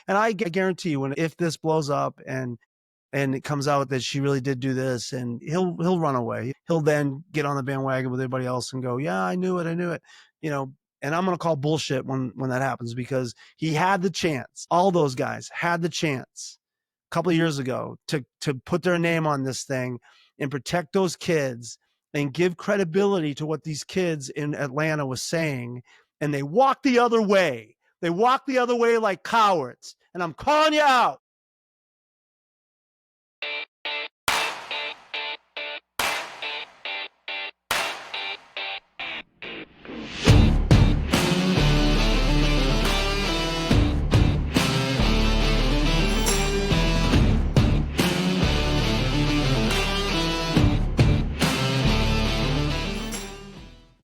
And I guarantee you, if this blows up and it comes out that she really did do this, and he'll run away. He'll then get on the bandwagon with everybody else and go, yeah, I knew it, you know. And I'm going to call bullshit when that happens, because he had the chance. All those guys had the chance a couple of years ago to put their name on this thing and protect those kids and give credibility to what these kids in Atlanta was saying. And they walked the other way. They walked the other way like cowards. And I'm calling you out.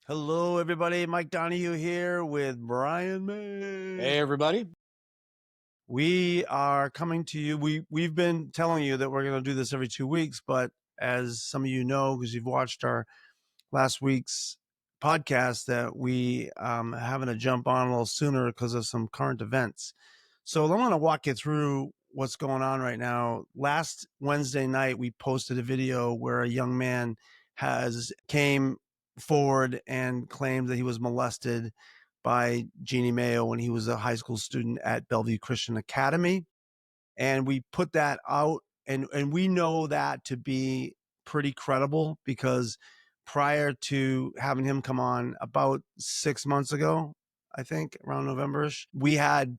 Hello, everybody. Mike Donahue here with Brian May. Hey, everybody. We are coming to you. We've been telling you that we're going to do this every 2 weeks, but as some of you know, because you've watched our last week's podcast, that we having to jump on a little sooner because of some current events. So I want to walk you through what's going on right now. Last Wednesday night, we posted a video where a young man came forward and claimed that he was molested by Jeannie Mayo when he was a high school student at Bellevue Christian Academy. And we put that out, and we know that to be pretty credible, because prior to having him come on about 6 months ago, I think around November-ish, we had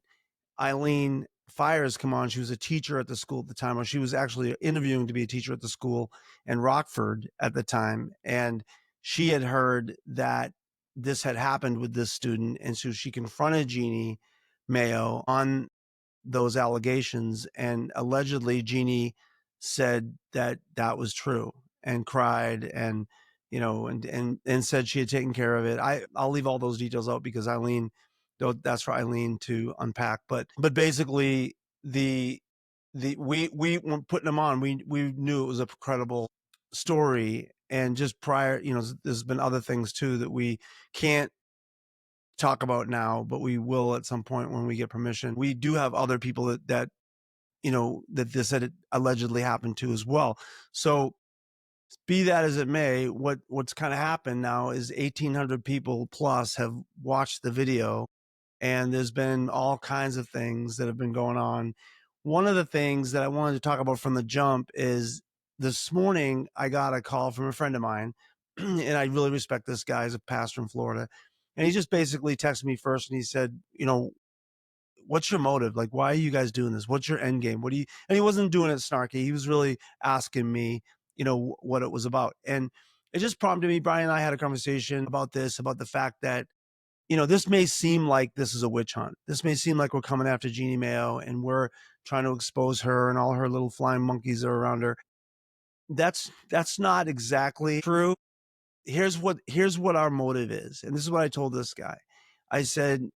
Eileen Fires come on. She was a teacher at the school at the time, or she was actually interviewing to be a teacher at the school in Rockford at the time. And she had heard that this had happened with this student. And so she confronted Jeannie Mayo on those allegations. And allegedly Jeannie said that that was true and cried and, you know, and said she had taken care of it. I'll leave all those details out because Eileen, that's for Eileen to unpack. But basically we were putting them on. We knew it was a credible story. And just prior, you know, there's been other things too that we can't talk about now, but we will at some point when we get permission. We do have other people that you know, that this had allegedly happened to as well. So be that as it may, what's kind of happened now is 1,800 people plus have watched the video, and there's been all kinds of things that have been going on. One of the things that I wanted to talk about from the jump is this morning I got a call from a friend of mine, and I really respect this guy. He's a pastor in Florida. And he just basically texted me first, and he said, you know, what's your motive? Like, why are you guys doing this? What's your end game? What do you, and he wasn't doing it snarky. He was really asking me, you know, what it was about. And it just prompted me. Brian and I had a conversation about this, about the fact that, you know, this may seem like this is a witch hunt. This may seem like we're coming after Jeannie Mayo and we're trying to expose her and all her little flying monkeys are around her. That's not exactly true. Here's what our motive is. And this is what I told this guy. I said,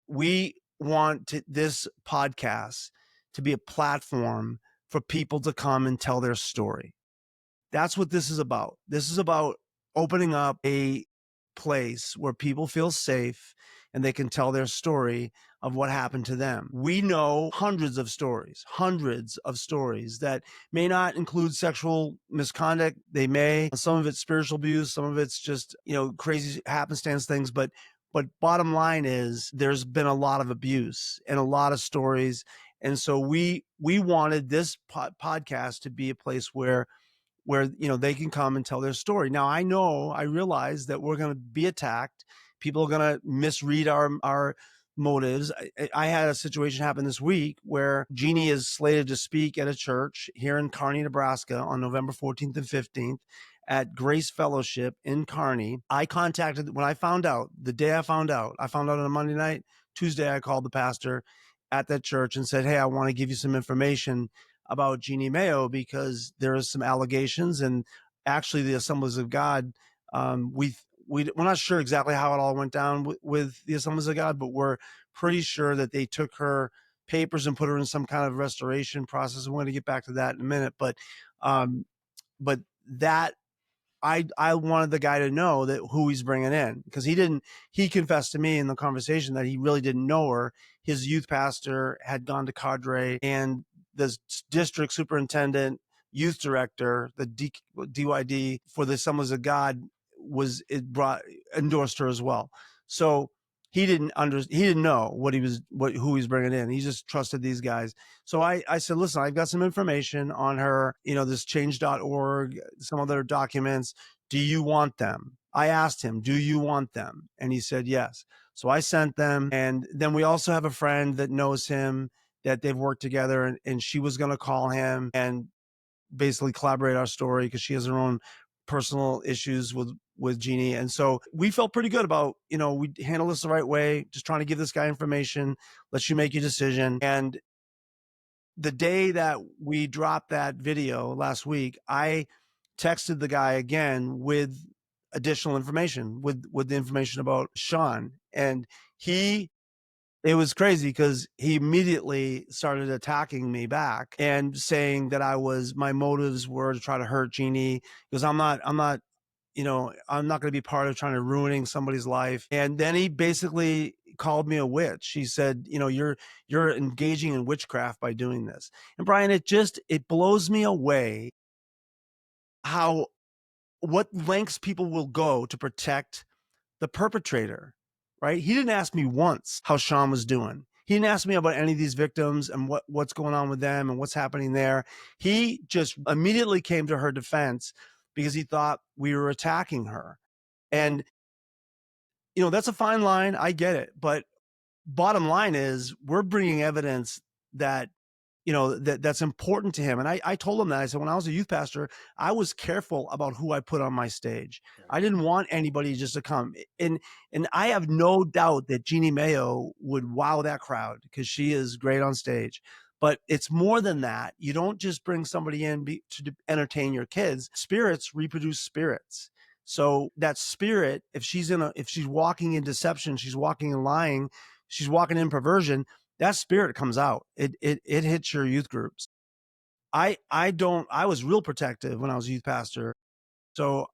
we want this podcast to be a platform for people to come and tell their story. That's what this is about. This is about opening up a place where people feel safe and they can tell their story of what happened to them. We know hundreds of stories that may not include sexual misconduct. They may, some of it's spiritual abuse, some of it's just, you know, crazy happenstance things. But bottom line is there's been a lot of abuse and a lot of stories. And so we wanted this podcast to be a place where, you know, they can come and tell their story. Now, I realize that we're going to be attacked. People are going to misread our motives. I had a situation happen this week where Jeannie is slated to speak at a church here in Kearney, Nebraska on November 14th and 15th at Grace Fellowship in Kearney. I contacted, when I found out, the day I found out on a Monday night. Tuesday, I called the pastor at that church and said, hey, I want to give you some information about Jeannie Mayo because there is some allegations, and actually the Assemblies of God, we're not sure exactly how it all went down with the Assemblies of God, but we're pretty sure that they took her papers and put her in some kind of restoration process. I'm going to get back to that in a minute, but that I wanted the guy to know that who he's bringing in, because he confessed to me in the conversation that he really didn't know her. his youth pastor had gone to Cadre, and the district superintendent, youth director, the DYD for the Assemblies of God endorsed her as well. So he didn't know who he was bringing in. He just trusted these guys. So I said, listen, I've got some information on her, this change.org, some other documents. Do you want them? I asked him, do you want them? And he said, yes. So I sent them. And then we also have a friend that knows him, that they've worked together, and she was going to call him and basically collaborate our story because she has her own personal issues with Jeannie. And so we felt pretty good about, we handle this the right way, just trying to give this guy information, let you make your decision. And the day that we dropped that video last week, I texted the guy again with additional information, with the information about Sean. And it was crazy because he immediately started attacking me back and saying that my motives were to try to hurt Jeannie, because I'm not going to be part of trying to ruining somebody's life. And then he basically called me a witch. He said, you're engaging in witchcraft by doing this. And Brian, it blows me away what lengths people will go to protect the perpetrator, right? He didn't ask me once how Sean was doing. He didn't ask me about any of these victims and what's going on with them and what's happening there. He just immediately came to her defense because he thought we were attacking her. And, that's a fine line. I get it. But bottom line is, we're bringing evidence that that's important to him. And I told him that. I said, when I was a youth pastor, I was careful about who I put on my stage. I didn't want anybody just to come. And I have no doubt that Jeannie Mayo would wow that crowd, because she is great on stage. But it's more than that. You don't just bring somebody in to entertain your kids. Spirits reproduce spirits. So that spirit, if she's walking in deception, she's walking in lying, she's walking in perversion, that spirit comes out. It hits your youth groups. I was real protective when I was a youth pastor. So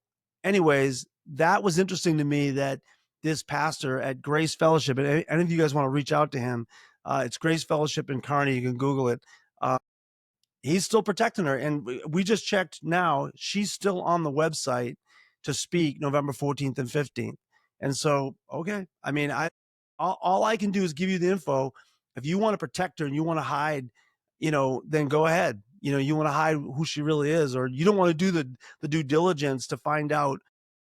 anyways, that was interesting to me, that this pastor at Grace Fellowship, and any of you guys want to reach out to him, it's Grace Fellowship in Kearney. You can Google it. He's still protecting her. And we just checked now, she's still on the website to speak November 14th and 15th. And so, okay. I mean, all I can do is give you the info. If you want to protect her and you want to hide, then go ahead. You want to hide who she really is, or you don't want to do the due diligence to find out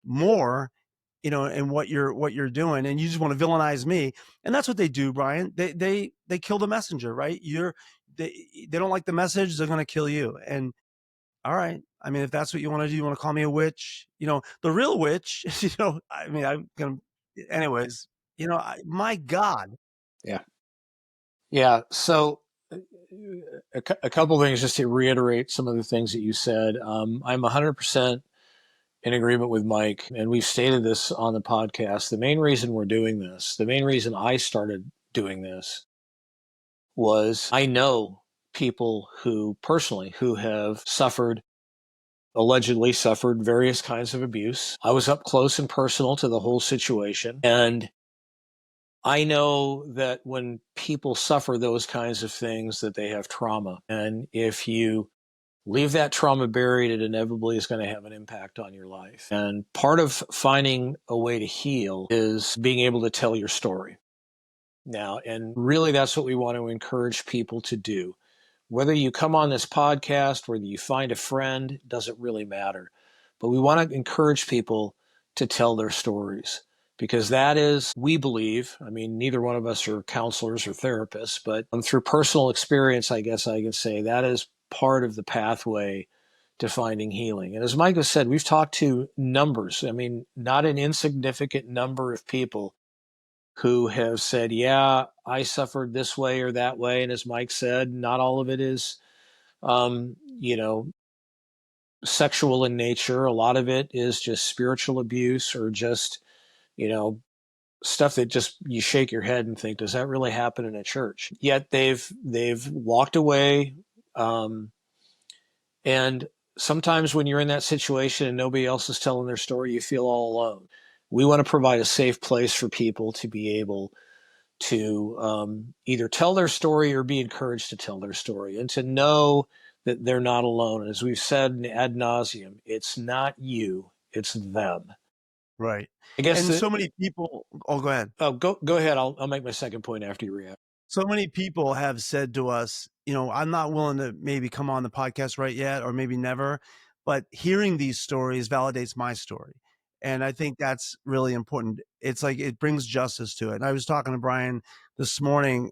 more, and what you're doing, and you just want to villainize me. And that's what they do, Brian. They kill the messenger, right? They don't like the message, they're going to kill you. And all right, I mean, if that's what you want to do, you want to call me a witch, the real witch, I mean, I'm going to, anyways, my God. Yeah. Yeah. So a couple things just to reiterate some of the things that you said. I'm 100% in agreement with Mike, and we've stated this on the podcast. The main reason we're doing this, the main reason I started doing this, was I know people who have allegedly suffered various kinds of abuse. I was up close and personal to the whole situation. And I know that when people suffer those kinds of things, that they have trauma. And if you leave that trauma buried, it inevitably is going to have an impact on your life. And part of finding a way to heal is being able to tell your story. Now, and really that's what we want to encourage people to do. Whether you come on this podcast, whether you find a friend, doesn't really matter. But we want to encourage people to tell their stories, because that is, we believe, I mean, neither one of us are counselors or therapists, but through personal experience, I guess I can say that is part of the pathway to finding healing. And as Mike has said, we've talked to numbers, I mean, not an insignificant number of people who have said, yeah, I suffered this way or that way. And as Mike said, not all of it is, sexual in nature. A lot of it is just spiritual abuse, or just, stuff that just you shake your head and think, does that really happen in a church? Yet they've walked away. And sometimes when you're in that situation and nobody else is telling their story, you feel all alone. We want to provide a safe place for people to be able to either tell their story or be encouraged to tell their story, and to know that they're not alone. As we've said ad nauseum, it's not you, it's them. Right. I guess And that. so many people, oh, go ahead. Oh, go ahead. I'll make my second point after you react. So many people have said to us, I'm not willing to maybe come on the podcast right yet, or maybe never, but hearing these stories validates my story. And I think that's really important. It's like it brings justice to it. And I was talking to Brian this morning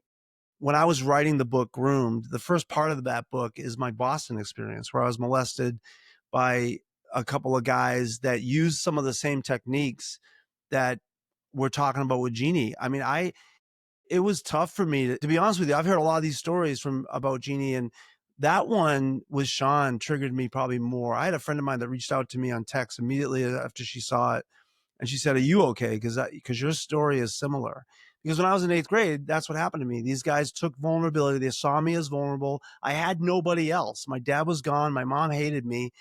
when I was writing the book Groomed. The first part of that book is my Boston experience, where I was molested by a couple of guys that used some of the same techniques that we're talking about with Jeannie. I mean, it was tough for me to be honest with you. I've heard a lot of these stories from about Jeannie, and that one with Sean triggered me probably more. I had a friend of mine that reached out to me on text immediately after she saw it, and she said, "Are you okay? Because your story is similar." Because when I was in 8th grade, that's what happened to me. These guys took vulnerability. They saw me as vulnerable. I had nobody else. My dad was gone. My mom hated me.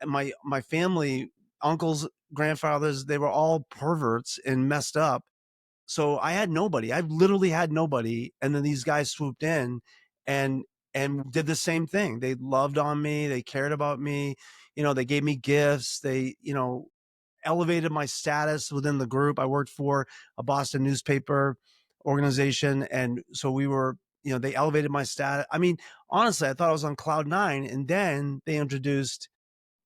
My family, uncles, grandfathers, they were all perverts and messed up. So I had nobody. I literally had nobody. And then these guys swooped in and did the same thing. They loved on me. They cared about me. They gave me gifts. They, elevated my status within the group. I worked for a Boston newspaper organization. And so we were, they elevated my status. I mean, honestly, I thought I was on cloud nine. And then they introduced,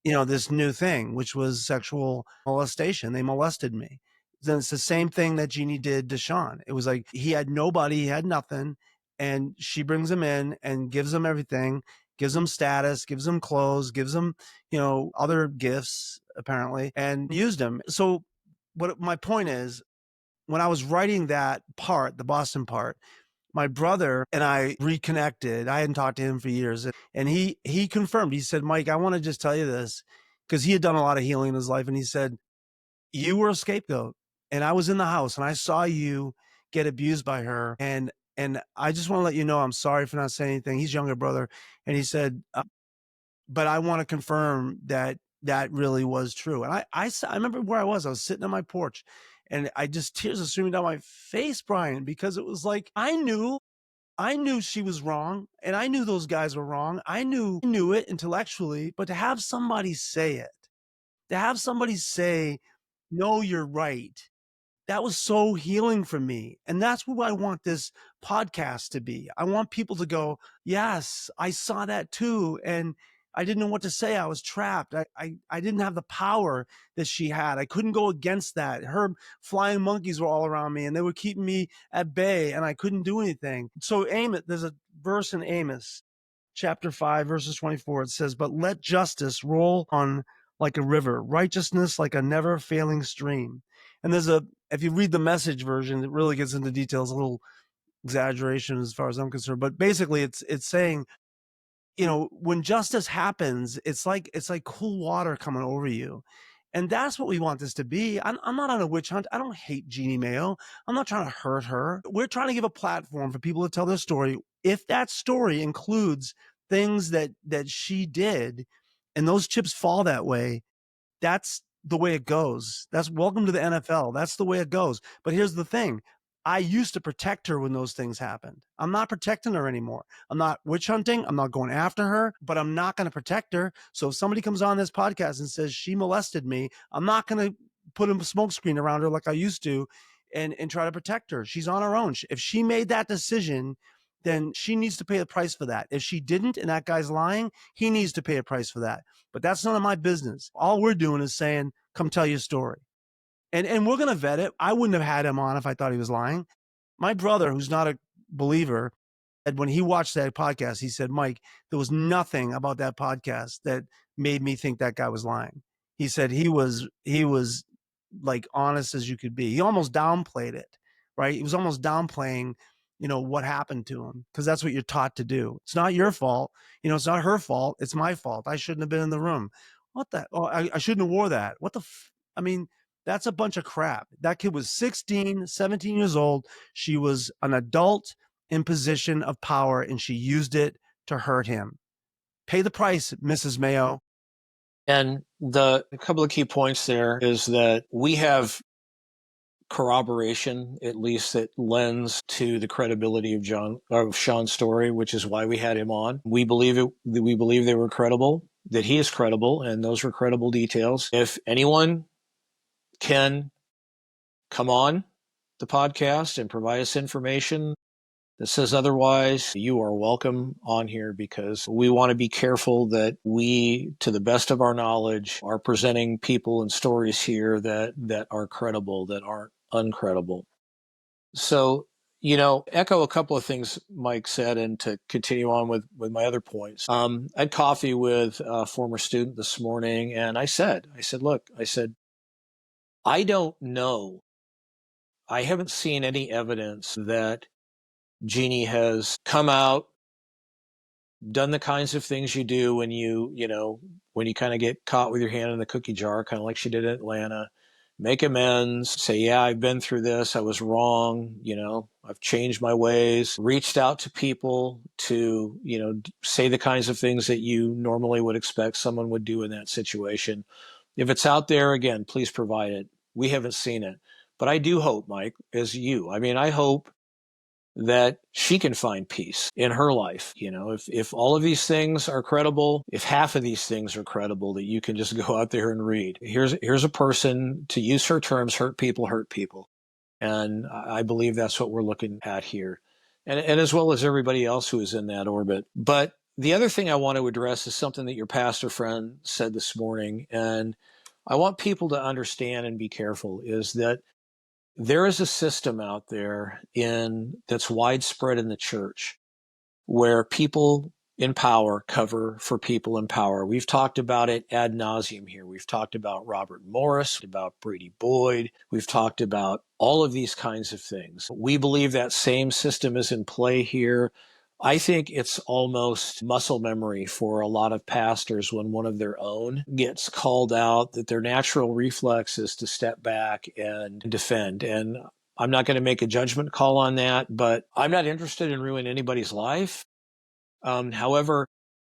this new thing, which was sexual molestation. They molested me. Then it's the same thing that Jeannie did to Sean. It was like he had nobody, he had nothing, and she brings him in and gives him everything, gives him status, gives him clothes, gives him, other gifts apparently, and used him. So, what my point is, when I was writing that part, the Boston part, my brother and I reconnected. I hadn't talked to him for years, and he confirmed. He said, "Mike, I want to just tell you this," because he had done a lot of healing in his life, and he said, "You were a scapegoat, and I was in the house, and I saw you get abused by her, and I just want to let you know I'm sorry for not saying anything." He's younger brother, and he said, "But I want to confirm that that really was true." And I remember where I was. I was sitting on my porch, and I just tears are streaming down my face, Brian, because it was like I knew she was wrong, and I knew those guys were wrong. I knew it intellectually, but to have somebody say it, to have somebody say, "No, you're right," that was so healing for me. And that's what I want this podcast to be. I want people to go, "Yes, I saw that too. And I didn't know what to say. I was trapped. I didn't have the power that she had. I couldn't go against that. Her flying monkeys were all around me and they were keeping me at bay and I couldn't do anything." So Amos, there's a verse in Amos chapter 5, verses 24. It says, "But let justice roll on like a river, righteousness like a never failing stream." And if you read the Message version, it really gets into details, a little exaggeration as far as I'm concerned. But basically it's saying, when justice happens, it's like cool water coming over you. And that's what we want this to be. I'm not on a witch hunt. I don't hate Jeannie Mayo. I'm not trying to hurt her. We're trying to give a platform for people to tell their story. If that story includes things that she did, and those chips fall that way, that's the way it goes. That's welcome to the NFL. That's the way it goes. But here's the thing. I used to protect her when those things happened. I'm not protecting her anymore. I'm not witch hunting. I'm not going after her, but I'm not going to protect her. So if somebody comes on this podcast and says she molested me, I'm not going to put a smoke screen around her like I used to and try to protect her. She's on her own. If she made that decision, then she needs to pay the price for that. If she didn't and that guy's lying, he needs to pay a price for that. But that's none of my business. All we're doing is saying, "Come tell your story." And we're going to vet it. I wouldn't have had him on if I thought he was lying. My brother, who's not a believer, and when he watched that podcast, he said, "Mike, there was nothing about that podcast that made me think that guy was lying." He said he was like honest as you could be. He almost downplayed it, right? He was almost downplaying, what happened to him, because that's what you're taught to do. It's not your fault. It's not her fault. It's my fault. I shouldn't have been in the room. What the? Oh, I shouldn't have wore that. What the? I mean, that's a bunch of crap. That kid was 16, 17 years old. She was an adult in position of power, and she used it to hurt him. Pay the price, Mrs. Mayo. And a couple of key points there is that we have corroboration, at least that lends to the credibility of Sean's story, which is why we had him on. We believe it. We believe they were credible, that he is credible, and those were credible details. If anyone can come on the podcast and provide us information that says otherwise, you are welcome on here, because we want to be careful that we, to the best of our knowledge, are presenting people and stories here that are credible, that aren't uncredible. So, echo a couple of things Mike said, and to continue on with my other points. I had coffee with a former student this morning, and I said, look, I don't know. I haven't seen any evidence that Jeannie has come out, done the kinds of things you do when when you kind of get caught with your hand in the cookie jar, kind of like she did in Atlanta, make amends, say, yeah, I've been through this. I was wrong. I've changed my ways, reached out to people to, say the kinds of things that you normally would expect someone would do in that situation. If it's out there, again, please provide it. We haven't seen it, but I do hope, Mike, as you, I hope that she can find peace in her life. If all of these things are credible, if half of these things are credible, that you can just go out there and read. Here's a person, to use her terms, hurt people. And I believe that's what we're looking at here. And as well as everybody else who is in that orbit. But the other thing I want to address is something that your pastor friend said this morning. And I want people to understand and be careful, is that there is a system out there that's widespread in the church, where people in power cover for people in power. We've talked about it ad nauseum here. We've talked about Robert Morris, about Brady Boyd. We've talked about all of these kinds of things. We believe that same system is in play here. I think it's almost muscle memory for a lot of pastors when one of their own gets called out, that their natural reflex is to step back and defend. And I'm not going to make a judgment call on that, but I'm not interested in ruining anybody's life. However,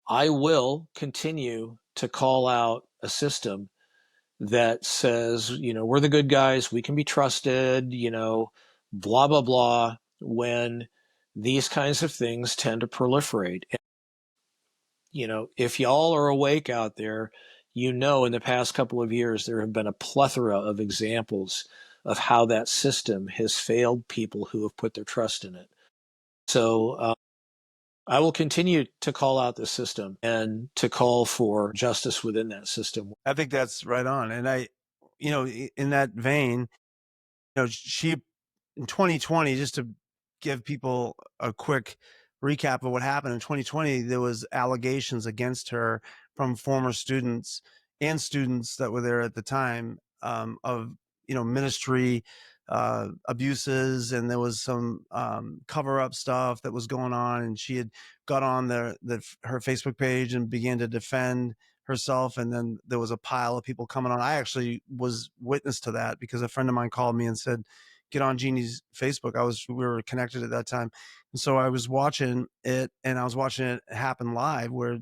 I will continue to call out a system that says, we're the good guys, we can be trusted, blah, blah, blah, when these kinds of things tend to proliferate. And, if y'all are awake out there, in the past couple of years, there have been a plethora of examples of how that system has failed people who have put their trust in it. So, I will continue to call out the system and to call for justice within that system. I think that's right on. And in that vein, she, in 2020, just to give people a quick recap of what happened in 2020, there was allegations against her from former students and students that were there at the time, of ministry abuses, and there was some cover-up stuff that was going on, and she had got on her Facebook page and began to defend herself, and then there was a pile of people coming on. I actually was witness to that, because a friend of mine called me and said, get on Jeannie's Facebook. We were connected at that time. And so I was watching it, and I was watching it happen live, where,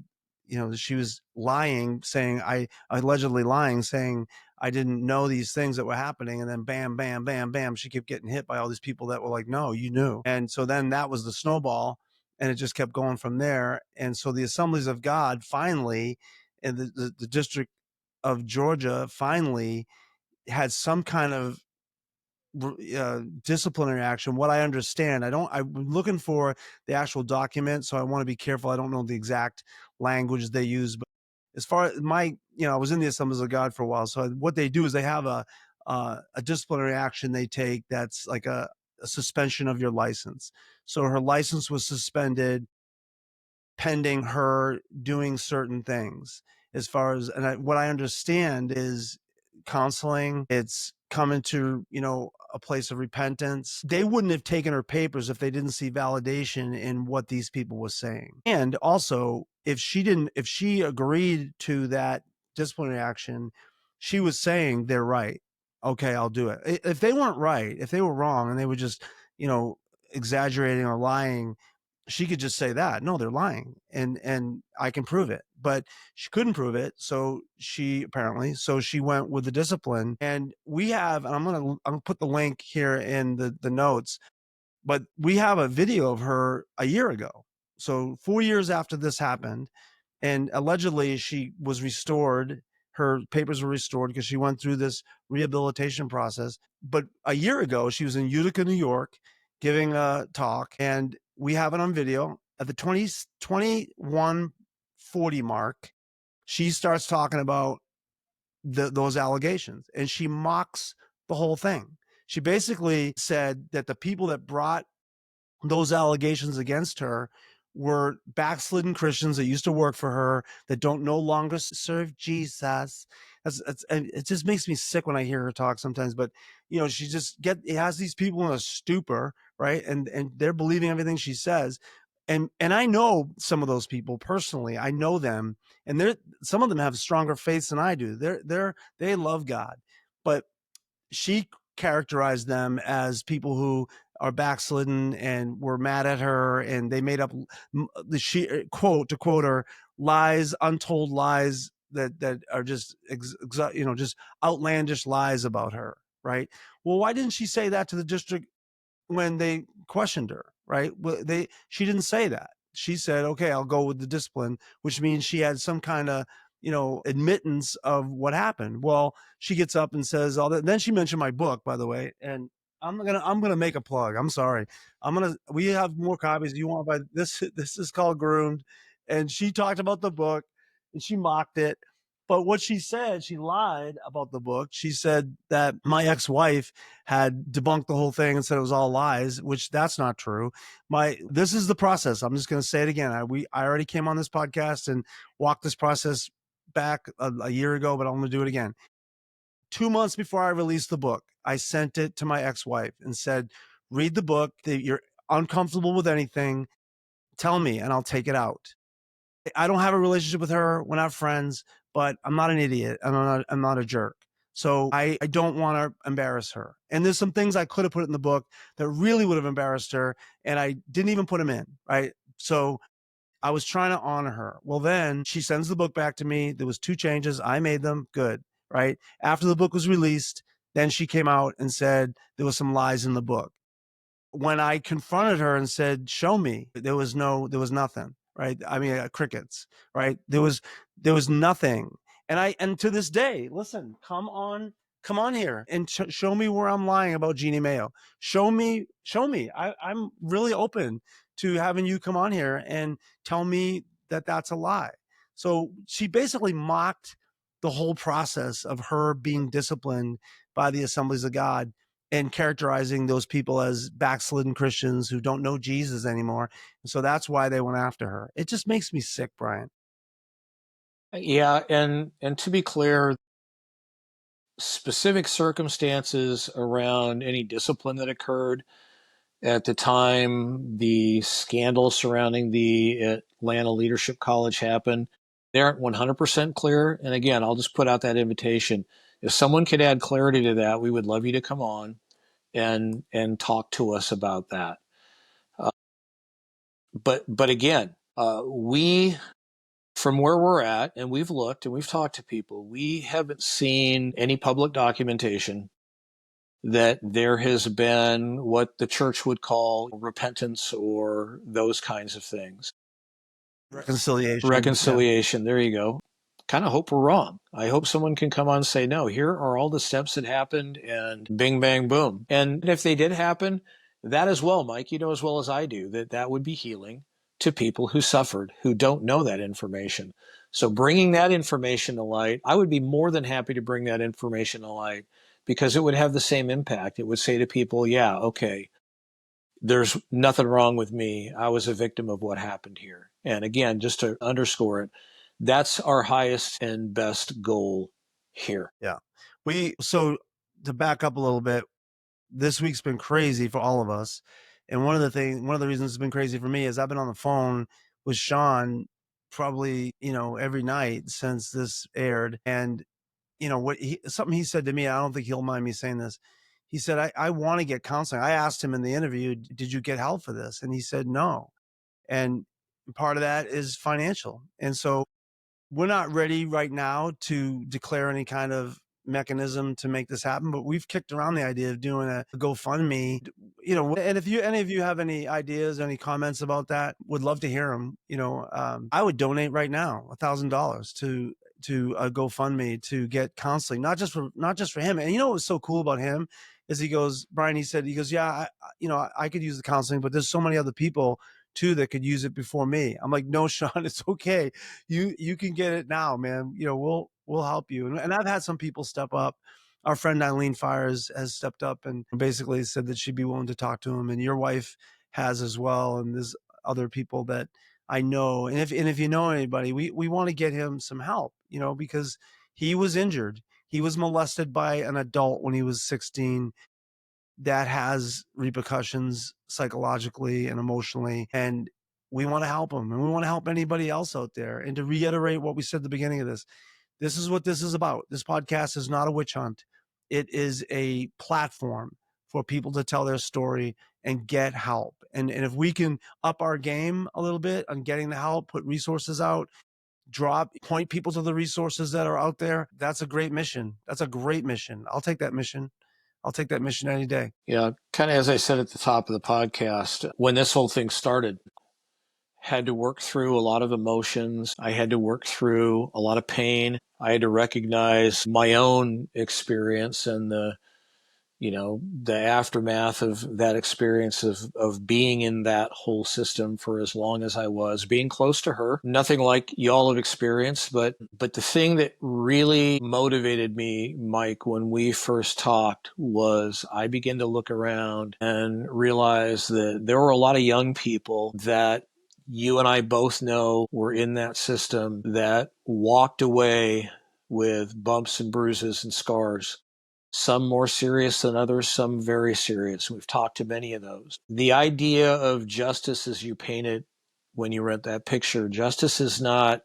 she was lying, saying, allegedly lying, saying, I didn't know these things that were happening. And then bam, bam, bam, bam, she kept getting hit by all these people that were like, no, you knew. And so then that was the snowball, and it just kept going from there. And so the Assemblies of God finally, and the District of Georgia finally had some kind of disciplinary action. What I understand, I'm looking for the actual document, so I want to be careful. I don't know the exact language they use, but as far as I was in the Assemblies of God for a while. So what they do is they have a disciplinary action they take, that's like a suspension of your license. So her license was suspended pending her doing certain things. As far as, what I understand is counseling. It's coming to, a place of repentance. They wouldn't have taken her papers if they didn't see validation in what these people were saying. And also, if she agreed to that disciplinary action, she was saying they're right. Okay, I'll do it. If they weren't right, if they were wrong and they were just, exaggerating or lying, she could just say that, no, they're lying, and I can prove it. But she couldn't prove it, so she went with the discipline. And we have, and I'm gonna put the link here in the notes, but we have a video of her a year ago. So 4 years after this happened, and allegedly she was restored. Her papers were restored because she went through this rehabilitation process. But a year ago, she was in Utica, New York, giving a talk, and we have it on video. At the 21:40 mark, she starts talking about those allegations, and she mocks the whole thing. She basically said that the people that brought those allegations against her were backslidden Christians that used to work for her that don't no longer serve Jesus. And it just makes me sick when I hear her talk sometimes. But she just it has these people in a stupor, right? And they're believing everything she says. And I know some of those people personally. I know them, and some of them have stronger faiths than I do. They love God, but she characterized them as people who are backslidden and were mad at her, and they made up she quote to quote her, lies, untold lies that are just just outlandish lies about her, right? Well, why didn't she say that to the district when they questioned her, right? Well, she didn't say that. She said, "Okay, I'll go with the discipline," which means she had some kind of admittance of what happened. Well, she gets up and says all that. Then she mentioned my book, by the way, and I'm gonna make a plug. I'm sorry. We have more copies. You want to buy this? This is called Groomed, and she talked about the book and she mocked it. But what she said, she lied about the book. She said that my ex-wife had debunked the whole thing and said it was all lies, which that's not true. This is the process. I'm just going to say it again. I already came on this podcast and walked this process back a year ago, but I'm going to do it again. 2 months before I released the book, I sent it to my ex-wife and said, read the book. You're uncomfortable with anything, tell me and I'll take it out. I don't have a relationship with her. We're not friends, but I'm not an idiot. I'm not a jerk. So I don't want to embarrass her. And there's some things I could have put in the book that really would have embarrassed her, and I didn't even put them in, right? So I was trying to honor her. Well, then she sends the book back to me. There was 2 changes. I made them. Good, right? After the book was released, then she came out and said there was some lies in the book. When I confronted her and said, "Show me," there was nothing, right? I mean, crickets, right? There was nothing. And to this day, listen, come on here and show me where I'm lying about Jeannie Mayo. Show me. I'm really open to having you come on here and tell me that that's a lie. So she basically mocked the whole process of her being disciplined by the Assemblies of God and characterizing those people as backslidden Christians who don't know Jesus anymore. And so that's why they went after her. It just makes me sick, Brian. Yeah, and to be clear, specific circumstances around any discipline that occurred at the time the scandal surrounding the Atlanta Leadership College happened, they aren't 100% clear. And again, I'll just put out that invitation. If someone could add clarity to that, we would love you to come on and talk to us about that. Uh, but again, we from where we're at, and we've looked and we've talked to people, we haven't seen any public documentation that there has been what the church would call repentance or those kinds of things. Reconciliation. Yeah. Reconciliation, there you go. Kind of hope we're wrong. I hope someone can come on and say, no, here are all the steps that happened, and bing, bang, boom. And if they did happen, that as well, Mike, you know as well as I do, that that would be healing to people who suffered, who don't know that information. So bringing that information to light, I would be more than happy to bring that information to light because it would have the same impact. It would say to people, yeah, okay, there's nothing wrong with me. I was a victim of what happened here. And again, just to underscore it, that's our highest and best goal here. Yeah. So to back up a little bit, this week's been crazy for all of us. And one of the reasons it's been crazy for me is I've been on the phone with Sean probably, every night since this aired. And something he said to me, I don't think he'll mind me saying this. He said, I want to get counseling. I asked him in the interview, did you get help for this? And he said, no. And part of that is financial. And so we're not ready right now to declare any kind of mechanism to make this happen, but we've kicked around the idea of doing a GoFundMe, and if any of you have any ideas, any comments about that, would love to hear them. I would donate right now $1,000 to a GoFundMe to get counseling, not just for him. And what was so cool about him is Brian, he goes, yeah, I could use the counseling, but there's so many other people too that could use it before me. I'm like, no, Sean, it's okay. You can get it now, man. We'll help you. And I've had some people step up. Our friend Eileen Fires has stepped up and basically said that she'd be willing to talk to him, and your wife has as well. And there's other people that I know. And if you know anybody, we want to get him some help, because he was injured. He was molested by an adult when he was 16. That has repercussions psychologically and emotionally. And we want to help him, and we want to help anybody else out there. And to reiterate what we said at the beginning of this is what this is about. This podcast is not a witch hunt. It is a platform for people to tell their story and get help. And if we can up our game a little bit on getting the help, put resources out, point people to the resources that are out there, that's a great mission. That's a great mission. I'll take that mission. I'll take that mission any day. Yeah, kind of as I said at the top of the podcast, when this whole thing started, had to work through a lot of emotions. I had to work through a lot of pain. I had to recognize my own experience and the aftermath of that experience of being in that whole system for as long as I was, being close to her. Nothing like y'all have experienced, but the thing that really motivated me, Mike, when we first talked was I began to look around and realize that there were a lot of young people that you and I both know were in that system that walked away with bumps and bruises and scars. Some more serious than others, some very serious. We've talked to many of those. The idea of justice as you paint it when you read that picture, justice is not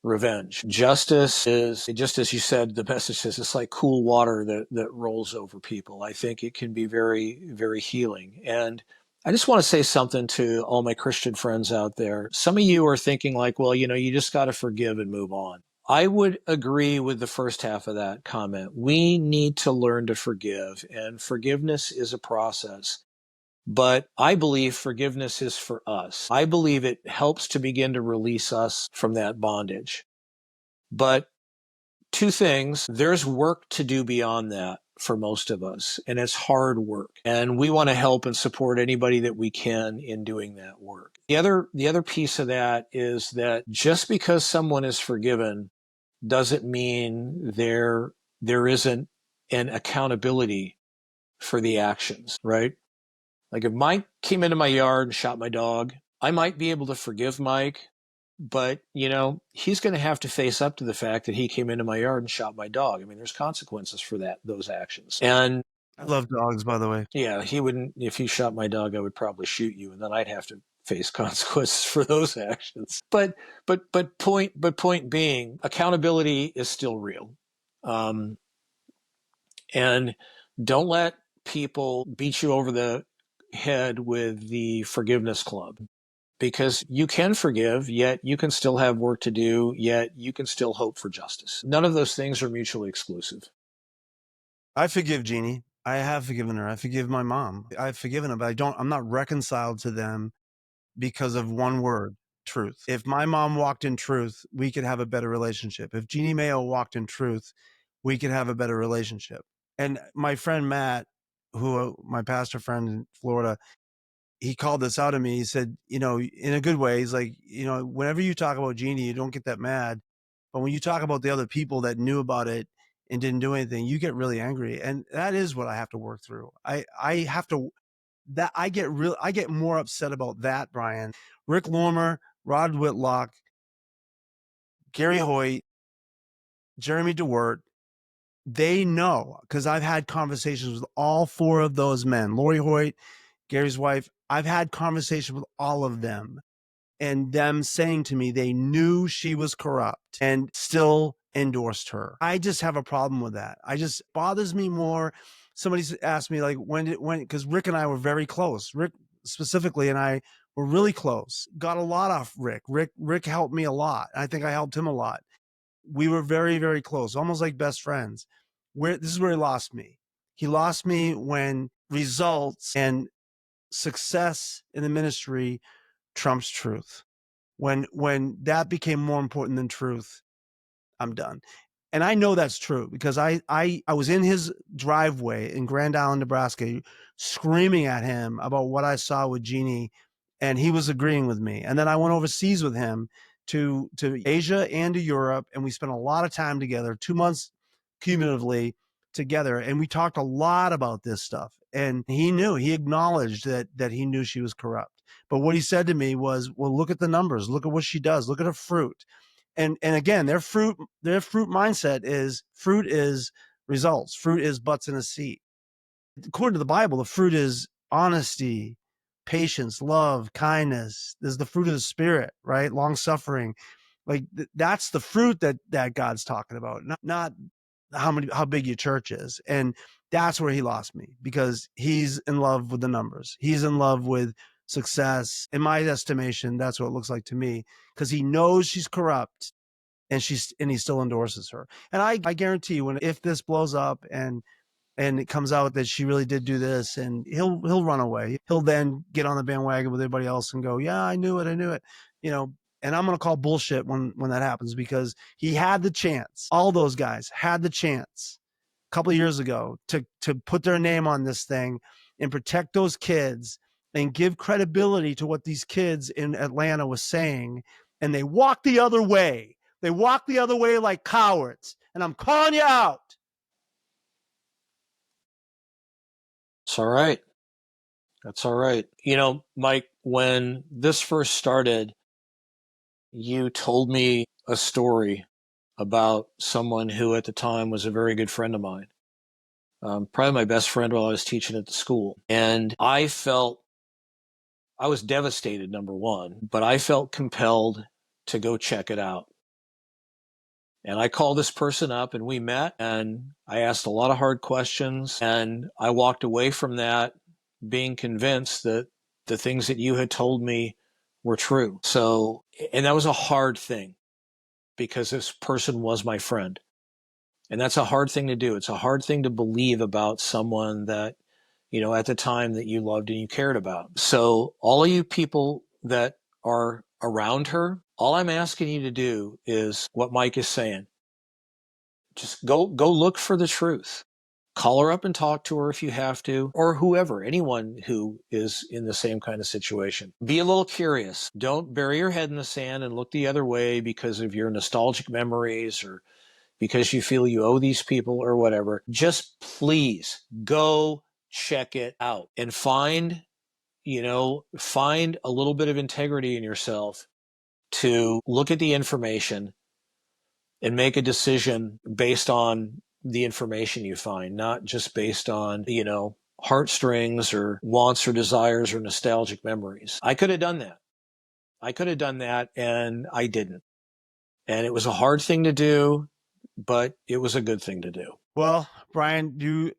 revenge. Justice is, just as you said, the message says it's like cool water that rolls over people. I think it can be very, very healing. And I just want to say something to all my Christian friends out there. Some of you are thinking like, well, you just got to forgive and move on. I would agree with the first half of that comment. We need to learn to forgive, and forgiveness is a process. But I believe forgiveness is for us. I believe it helps to begin to release us from that bondage. But two things, there's work to do beyond that for most of us, and it's hard work. And we want to help and support anybody that we can in doing that work. The other piece of that is that just because someone is forgiven doesn't mean there isn't an accountability for the actions, right? Like if Mike came into my yard and shot my dog, I might be able to forgive Mike, but he's going to have to face up to the fact that he came into my yard and shot my dog. I mean, there's consequences for those actions. And I love dogs, by the way. yeah, he wouldn't, if he shot my dog, I would probably shoot you, and then I'd have to face consequences for those actions. But point being, accountability is still real. And don't let people beat you over the head with the forgiveness club, because you can forgive, yet you can still have work to do, yet you can still hope for justice. None of those things are mutually exclusive. I forgive Jeannie. I have forgiven her. I forgive my mom. I've forgiven her, but I'm not reconciled to them because of one word, truth. If my mom walked in truth, we could have a better relationship. If Jeannie Mayo walked in truth, we could have a better relationship. And my friend Matt, my pastor friend in Florida, he called this out of me. He said, in a good way, he's like, whenever you talk about Jeannie, you don't get that mad. But when you talk about the other people that knew about it and didn't do anything, you get really angry. And that is what I have to work through. I have to, I get more upset about that, Brian. Rick Lormer, Rod Whitlock, Gary Hoyt, Jeremy DeWert, they know, because I've had conversations with all four of those men, Lori Hoyt, Gary's wife. I've had conversations with all of them, and them saying to me they knew she was corrupt and still endorsed her. I just have a problem with that. I just bothers me more. Somebody asked me like, when, because Rick and I were very close. Rick specifically and I were really close. Got a lot off Rick. Rick helped me a lot. I think I helped him a lot. We were very, very close, almost like best friends. This is where he lost me. He lost me when results and success in the ministry trumps truth. When that became more important than truth, I'm done. And I know that's true because I was in his driveway in Grand Island, Nebraska, screaming at him about what I saw with Jeannie, and he was agreeing with me. And then I went overseas with him to Asia and to Europe, and we spent a lot of time together, 2 months cumulatively together, and we talked a lot about this stuff. And he acknowledged that he knew she was corrupt. But what he said to me was, "Well, look at the numbers, look at what she does, look at her fruit." And again, their fruit mindset is fruit is results. Fruit is butts in a seat. According to the Bible, the fruit is honesty, patience, love, kindness. There's the fruit of the spirit, right? Long suffering. Like that's the fruit that God's talking about, not how big your church is. And that's where he lost me, because he's in love with the numbers. He's in love with success. In my estimation, that's what it looks like to me, because he knows she's corrupt, and he still endorses her. And I guarantee you, if this blows up and it comes out that she really did do this, and he'll run away. He'll then get on the bandwagon with everybody else and go, "Yeah, I knew it," you know. And I'm going to call bullshit when that happens, because he had the chance. All those guys had the chance a couple of years ago to put their name on this thing and protect those kids and give credibility to what these kids in Atlanta was saying. And they walked the other way. They walked the other way like cowards. And I'm calling you out. It's all right. That's all right. You know, Mike, when this first started, you told me a story about someone who at the time was a very good friend of mine, probably my best friend while I was teaching at the school. And I was devastated, number one, but I felt compelled to go check it out. And I called this person up and we met, and I asked a lot of hard questions, and I walked away from that being convinced that the things that you had told me were true. So, and that was a hard thing, because this person was my friend. And that's a hard thing to do. It's a hard thing to believe about someone that, you know, at the time that you loved and you cared about. So all of you people that are around her, all I'm asking you to do is what Mike is saying. Just go look for the truth. Call her up and talk to her if you have to, or whoever, anyone who is in the same kind of situation. Be a little curious. Don't bury your head in the sand and look the other way because of your nostalgic memories or because you feel you owe these people or whatever. Just please go check it out and find a little bit of integrity in yourself to look at the information and make a decision based on the information you find, not just based on, heartstrings or wants or desires or nostalgic memories. I could have done that. And I didn't. And it was a hard thing to do, but it was a good thing to do. Well, Brian,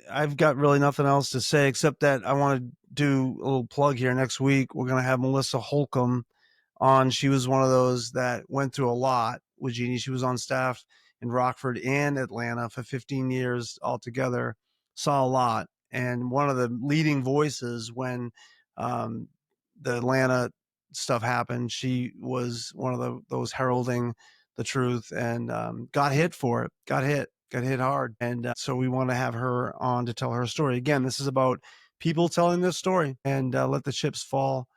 I've got really nothing else to say except that I want to do a little plug here. Next week, we're going to have Melissa Holcomb on. She was one of those that went through a lot with Jeannie. She was on staff in Rockford and Atlanta for 15 years altogether, saw a lot. And one of the leading voices when the Atlanta stuff happened, she was one of those heralding the truth, and got hit for it, got hit hard. And so we want to have her on to tell her story. Again, this is about people telling their story, and let the chips fall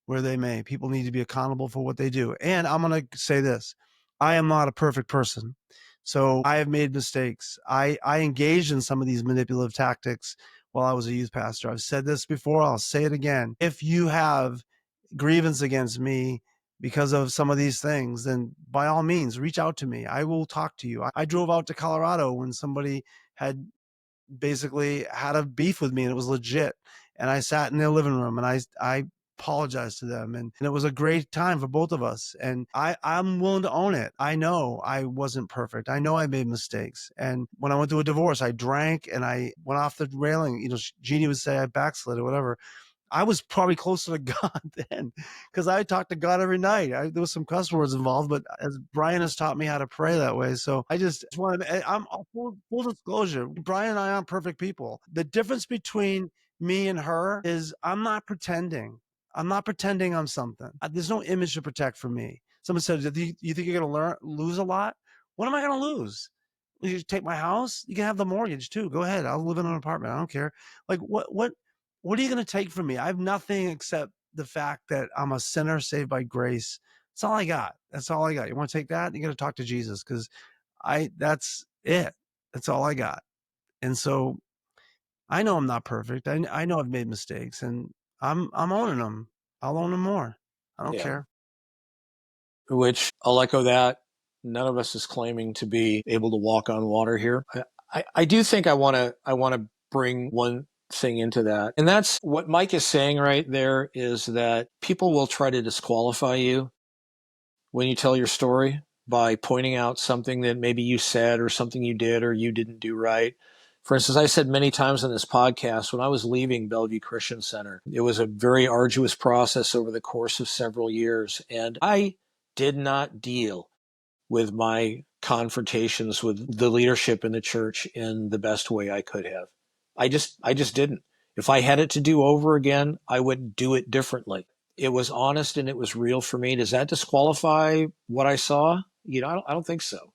where they may. People need to be accountable for what they do. And I'm going to say this. I am not a perfect person. So I have made mistakes. I engaged in some of these manipulative tactics while I was a youth pastor. I've said this before. I'll say it again. If you have grievance against me because of some of these things, then by all means, reach out to me. I will talk to you. I drove out to Colorado when somebody had basically had a beef with me, and it was legit. And I sat in their living room and I apologized to them. And it was a great time for both of us. And I'm willing to own it. I know I wasn't perfect. I know I made mistakes. And when I went through a divorce, I drank and I went off the railing. Jeannie would say I backslid or whatever. I was probably closer to God then, because I talked to God every night. There was some cuss words involved, but as Brian has taught me how to pray that way, so I just wanted. I'm full disclosure. Brian and I aren't perfect people. The difference between me and her is I'm not pretending. I'm not pretending I'm something. There's no image to protect for me. Someone said, "You think you're going to lose a lot? What am I going to lose? You take my house? You can have the mortgage too. Go ahead. I'll live in an apartment. I don't care. Like what are you going to take from me? I have nothing except the fact that I'm a sinner saved by grace. That's all I got. That's all I got. You want to take that? You got to talk to Jesus, because that's it. That's all I got. And so I know I'm not perfect. I know I've made mistakes, and I'm owning them. I'll own them more. I don't Yeah. care. Which I'll echo that. None of us is claiming to be able to walk on water here. I do think I want to bring one thing into that. And that's what Mike is saying right there, is that people will try to disqualify you when you tell your story by pointing out something that maybe you said or something you did or you didn't do right. For instance, I said many times on this podcast, when I was leaving Bellevue Christian Center, it was a very arduous process over the course of several years. And I did not deal with my confrontations with the leadership in the church in the best way I could have. I just didn't. If I had it to do over again, I would do it differently. It was honest and it was real for me. Does that disqualify what I saw? I don't think so.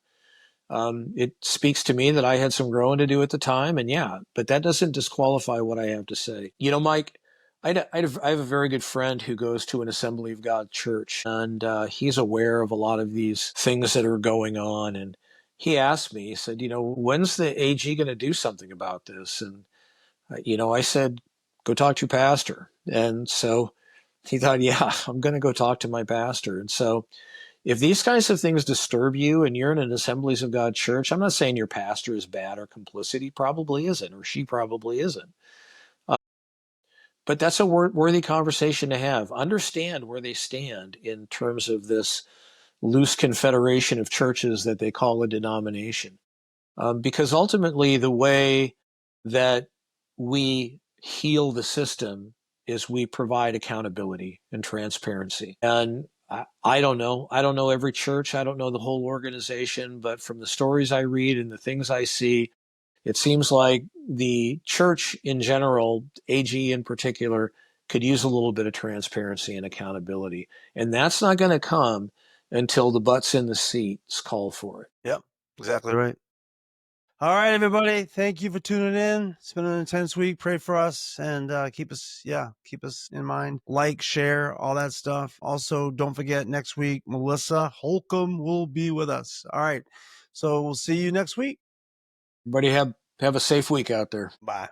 It speaks to me that I had some growing to do at the time, and yeah, but that doesn't disqualify what I have to say. Mike, I have a very good friend who goes to an Assembly of God church, and he's aware of a lot of these things that are going on. And he asked me, he said, when's the AG going to do something about this? And, I said, go talk to your pastor. And so he thought, yeah, I'm going to go talk to my pastor. And so if these kinds of things disturb you and you're in an Assemblies of God church, I'm not saying your pastor is bad or complicit. He probably isn't, or she probably isn't. Uh, but that's a worthy conversation to have. Understand where they stand in terms of this loose confederation of churches that they call a denomination. Because ultimately, the way that we heal the system is we provide accountability and transparency. And I don't know. I don't know every church. I don't know the whole organization. But from the stories I read and the things I see, it seems like the church in general, AG in particular, could use a little bit of transparency and accountability. And that's not going to come until the butts in the seats call for it. Yep, exactly right. All right, everybody. Thank you for tuning in. It's been an intense week. Pray for us and keep us in mind. Like, share, all that stuff. Also, don't forget, next week, Melissa Holcomb will be with us. All right. So we'll see you next week. Everybody have a safe week out there. Bye.